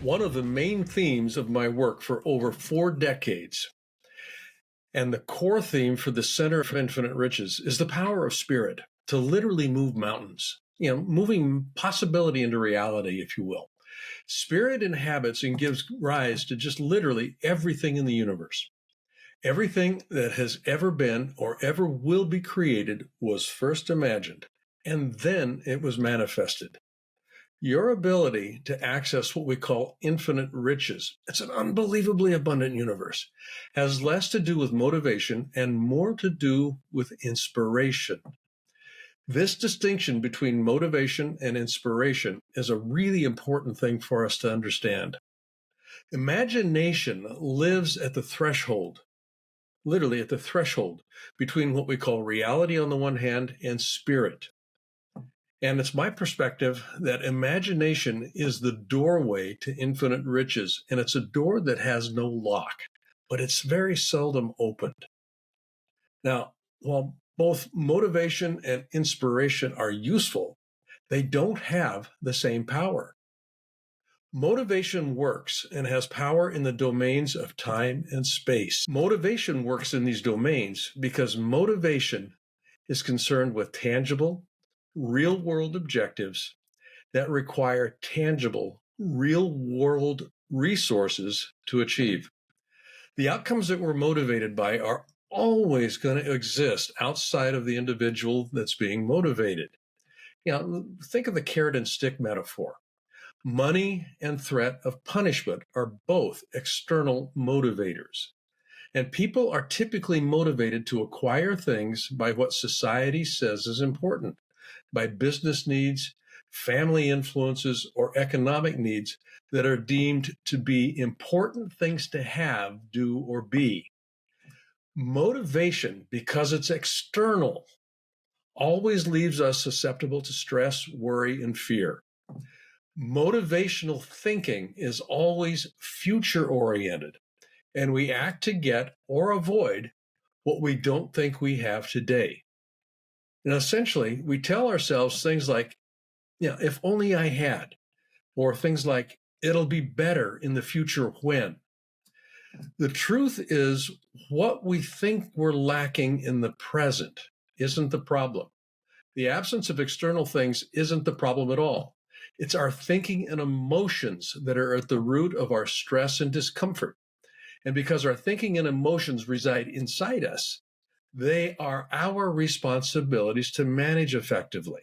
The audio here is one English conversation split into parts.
one of the main themes of my work for over 4 decades. And the core theme for the Center of Infinite Riches is the power of spirit to literally move mountains, moving possibility into reality, if you will. Spirit inhabits and gives rise to just literally everything in the universe. Everything that has ever been or ever will be created was first imagined, and then it was manifested. Your ability to access what we call infinite riches, it's an unbelievably abundant universe, has less to do with motivation and more to do with inspiration. This distinction between motivation and inspiration is a really important thing for us to understand. Imagination lives at the threshold, literally at the threshold, between what we call reality on the one hand and spirit. And it's my perspective that imagination is the doorway to infinite riches, and it's a door that has no lock, but it's very seldom opened. Now, while both motivation and inspiration are useful, they don't have the same power. Motivation works and has power in the domains of time and space. Motivation works in these domains because motivation is concerned with tangible, real-world objectives that require tangible, real-world resources to achieve. The outcomes that we're motivated by are always going to exist outside of the individual that's being motivated. Think of the carrot and stick metaphor. Money and threat of punishment are both external motivators. And people are typically motivated to acquire things by what society says is important, by business needs, family influences, or economic needs that are deemed to be important things to have, do, or be. Motivation, because it's external, always leaves us susceptible to stress, worry, and fear. Motivational thinking is always future-oriented, and we act to get or avoid what we don't think we have today. And essentially, we tell ourselves things like, if only I had, or things like, it'll be better in the future when. The truth is, what we think we're lacking in the present isn't the problem. The absence of external things isn't the problem at all. It's our thinking and emotions that are at the root of our stress and discomfort. And because our thinking and emotions reside inside us, they are our responsibilities to manage effectively.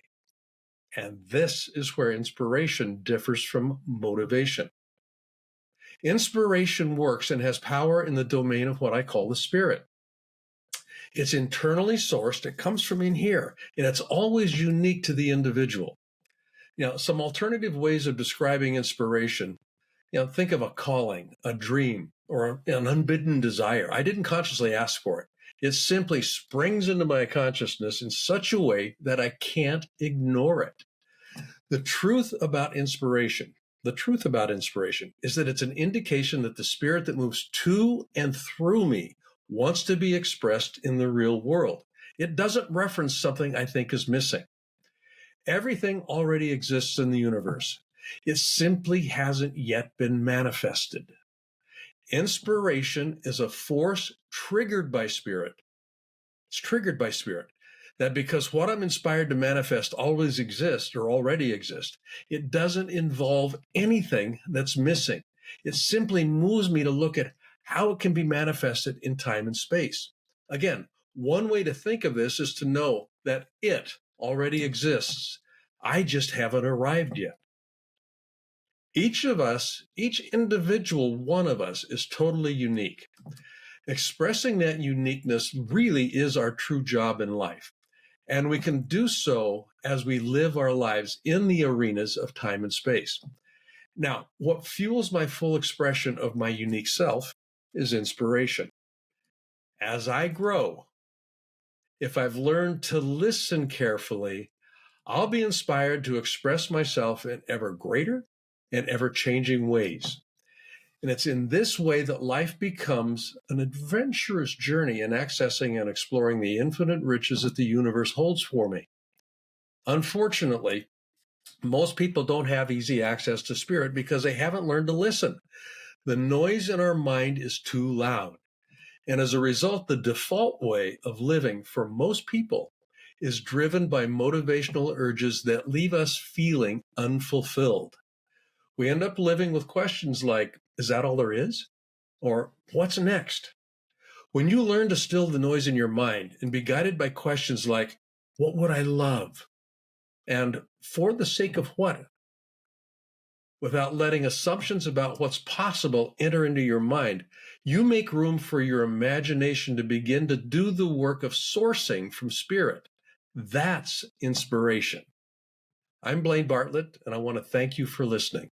And this is where inspiration differs from motivation. Inspiration works and has power in the domain of what I call the spirit. It's internally sourced, it comes from in here, and it's always unique to the individual. Some alternative ways of describing inspiration, think of a calling, a dream, or an unbidden desire. I didn't consciously ask for it. It simply springs into my consciousness in such a way that I can't ignore it. The truth about inspiration is that it's an indication that the spirit that moves to and through me wants to be expressed in the real world. It doesn't reference something I think is missing. Everything already exists in the universe. It simply hasn't yet been manifested. Inspiration is a force triggered by spirit. It's triggered by spirit. That because what I'm inspired to manifest always exists or already exists, it doesn't involve anything that's missing. It simply moves me to look at how it can be manifested in time and space. Again, one way to think of this is to know that it already exists. I just haven't arrived yet. Each of us, each individual one of us is totally unique. Expressing that uniqueness really is our true job in life. And we can do so as we live our lives in the arenas of time and space. Now, what fuels my full expression of my unique self is inspiration. As I grow, if I've learned to listen carefully, I'll be inspired to express myself in ever greater and ever-changing ways. And it's in this way that life becomes an adventurous journey in accessing and exploring the infinite riches that the universe holds for me. Unfortunately, Most people don't have easy access to spirit because they haven't learned to listen. The noise in our mind is too loud. And as a result, the default way of living for most people is driven by motivational urges that leave us feeling unfulfilled. We end up living with questions like, is that all there is? Or what's next? When you learn to still the noise in your mind and be guided by questions like, what would I love? And for the sake of what? Without letting assumptions about what's possible enter into your mind, you make room for your imagination to begin to do the work of sourcing from spirit. That's inspiration. I'm Blaine Bartlett, and I want to thank you for listening.